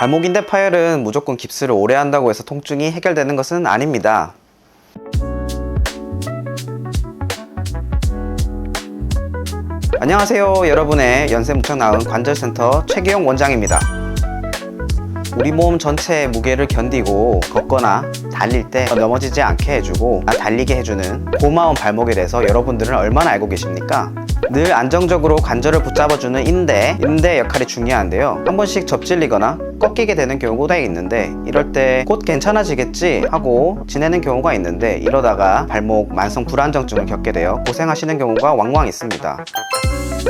발목 인대 파열은 무조건 깁스를 오래 한다고 해서 통증이 해결되는 것은 아닙니다. 안녕하세요. 여러분의 연세무창나은 관절센터 최기용 원장입니다. 우리 몸 전체의 무게를 견디고 걷거나 달릴 때 넘어지지 않게 해주고 달리게 해주는 고마운 발목에 대해서 여러분들은 얼마나 알고 계십니까? 늘 안정적으로 관절을 붙잡아주는 인대 역할이 중요한데요. 한 번씩 접질리거나 꺾이게 되는 경우가 있는데, 이럴 때 곧 괜찮아지겠지 하고 지내는 경우가 있는데, 이러다가 발목 만성 불안정증을 겪게 되어 고생하시는 경우가 왕왕 있습니다.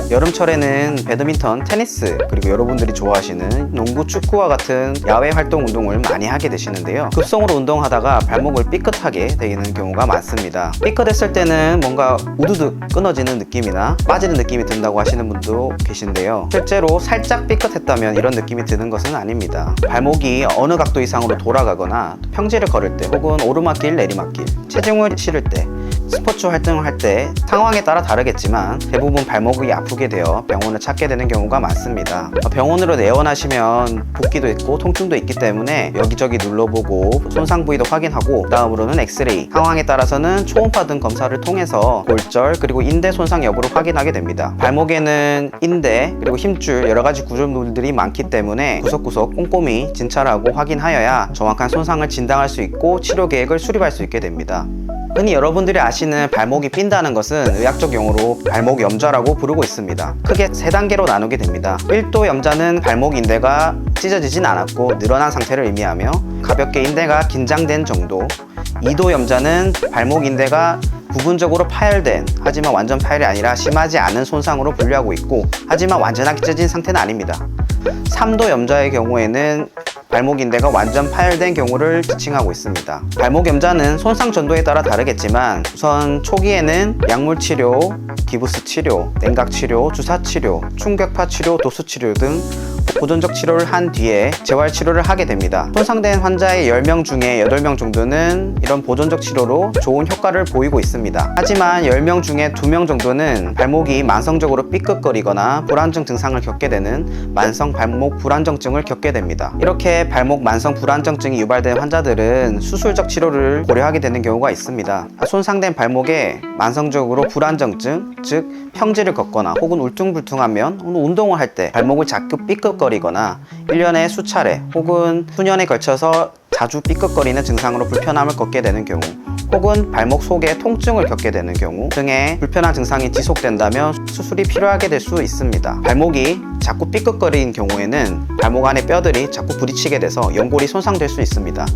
여름철에는 배드민턴, 테니스, 그리고 여러분들이 좋아하시는 농구, 축구와 같은 야외 활동 운동을 많이 하게 되시는데요. 급성으로 운동하다가 발목을 삐끗하게 되는 경우가 많습니다. 삐끗했을 때는 뭔가 우두둑 끊어지는 느낌이나 빠지는 느낌이 든다고 하시는 분도 계신데요. 실제로 살짝 삐끗했다면 이런 느낌이 드는 것은 아닙니다. 발목이 어느 각도 이상으로 돌아가거나 평지를 걸을 때, 혹은 오르막길, 내리막길, 체중을 실을 때, 스포츠 활동을 할 때 상황에 따라 다르겠지만 대부분 발목이 아프게 되어 병원을 찾게 되는 경우가 많습니다. 병원으로 내원하시면 붓기도 있고 통증도 있기 때문에 여기저기 눌러보고 손상 부위도 확인하고, 다음으로는 엑스레이, 상황에 따라서는 초음파 등 검사를 통해서 골절 그리고 인대 손상 여부를 확인하게 됩니다. 발목에는 인대 그리고 힘줄 여러가지 구조물들이 많기 때문에 구석구석 꼼꼼히 진찰하고 확인하여야 정확한 손상을 진단할 수 있고 치료 계획을 수립할 수 있게 됩니다. 흔히 여러분들이 아시는 발목이 삔다는 것은 의학적 용어로 발목 염좌라고 부르고 있습니다. 크게 3단계로 나누게 됩니다. 1도 염좌는 발목 인대가 찢어지진 않았고 늘어난 상태를 의미하며 가볍게 인대가 긴장된 정도, 2도 염좌는 발목 인대가 부분적으로 파열된, 하지만 완전 파열이 아니라 심하지 않은 손상으로 분류하고 있고, 하지만 완전하게 찢어진 상태는 아닙니다. 3도 염좌의 경우에는 발목 인대가 완전 파열된 경우를 지칭하고 있습니다. 발목 염좌는 손상 정도에 따라 다르겠지만, 우선 초기에는 약물 치료, 기부스 치료, 냉각 치료, 주사 치료, 충격파 치료, 도수 치료 등 보존적 치료를 한 뒤에 재활 치료를 하게 됩니다. 손상된 환자의 10명 중에 8명 정도는 이런 보존적 치료로 좋은 효과를 보이고 있습니다. 하지만 10명 중에 2명 정도는 발목이 만성적으로 삐끗거리거나 불안정 증상을 겪게 되는 만성 발목 불안정증을 겪게 됩니다. 이렇게 발목 만성 불안정증이 유발된 환자들은 수술적 치료를 고려하게 되는 경우가 있습니다. 손상된 발목에 만성적으로 불안정증, 즉 평지를 걷거나 혹은 울퉁불퉁하면 운동을 할 때 발목을 자꾸 삐끗거리거나 1년에 수차례 혹은 수년에 걸쳐서 자주 삐끗거리는 증상으로 불편함을 겪게 되는 경우, 혹은 발목 속에 통증을 겪게 되는 경우 등의 불편한 증상이 지속된다면 수술이 필요하게 될 수 있습니다. 발목이 자꾸 삐끗거리는 경우에는 발목 안의 뼈들이 자꾸 부딪히게 돼서 연골이 손상될 수 있습니다.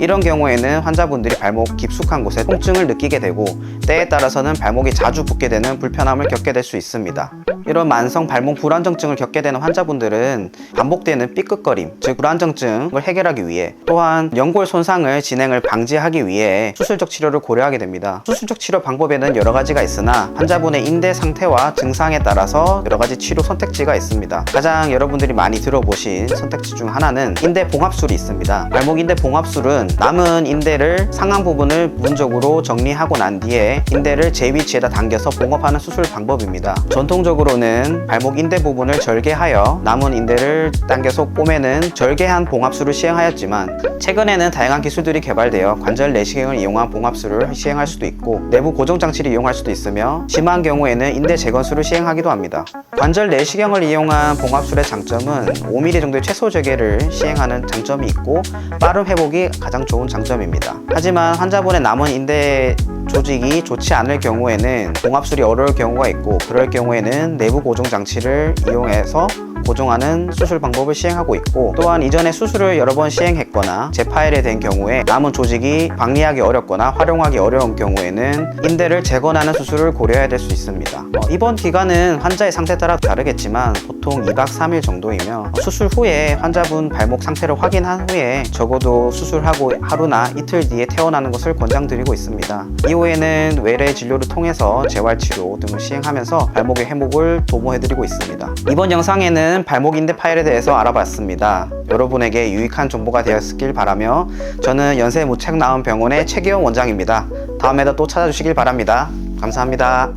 이런 경우에는 환자분들이 발목 깊숙한 곳에 통증을 느끼게 되고, 때에 따라서는 발목이 자주 붓게 되는 불편함을 겪게 될 수 있습니다. 이런 만성 발목 불안정증을 겪게 되는 환자분들은 반복되는 삐끗거림, 즉 불안정증을 해결하기 위해, 또한 연골 손상을 진행을 방지하기 위해 수술적 치료를 고려하게 됩니다. 수술적 치료 방법에는 여러 가지가 있으나 환자분의 인대 상태와 증상에 따라서 여러 가지 치료 선택지가 있습니다. 가장 여러분들이 많이 들어보신 선택지 중 하나는 인대 봉합술이 있습니다. 발목 인대 봉합술은 남은 인대를 상한 부분을 부분적으로 정리하고 난 뒤에 인대를 제 위치에다 당겨서 봉합하는 수술 방법입니다. 전통적으로는 발목 인대 부분을 절개하여 남은 인대를 당겨서 꼬매는 절개한 봉합술을 시행하였지만, 최근에는 다양한 기술들이 개발되어 관절 내시경을 이용한 봉합술을 시행할 수도 있고, 내부 고정 장치를 이용할 수도 있으며, 심한 경우에는 인대 재건술을 시행하기도 합니다. 관절 내시경을 이용한 봉합술의 장점은 5mm 정도의 최소 절개를 시행하는 장점이 있고, 빠른 회복이 가장 좋은 장점입니다. 하지만 환자분의 남은 인대 조직이 좋지 않을 경우에는 봉합술이 어려울 경우가 있고, 그럴 경우에는 내부 고정 장치를 이용해서 고정하는 수술 방법을 시행하고 있고, 또한 이전에 수술을 여러 번 시행했거나 재파열이 된 경우에 남은 조직이 방리하기 어렵거나 활용하기 어려운 경우에는 인대를 재건하는 수술을 고려해야 될 수 있습니다. 입원 기간은 환자의 상태에 따라 다르겠지만 보통 2박 3일 정도이며, 수술 후에 환자분 발목 상태를 확인한 후에 적어도 수술하고 하루나 이틀 뒤에 퇴원하는 것을 권장드리고 있습니다. 이후에는 외래 진료를 통해서 재활치료 등을 시행하면서 발목의 회복을 도모해드리고 있습니다. 이번 영상에는 발목 인대 파열에 대해서 알아봤습니다. 여러분에게 유익한 정보가 되었길 바라며, 저는 연세무책나은병원의 최기용 원장입니다. 다음에도 또 찾아주시길 바랍니다. 감사합니다.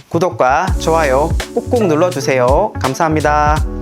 구독과 좋아요 꾹꾹 눌러주세요. 감사합니다.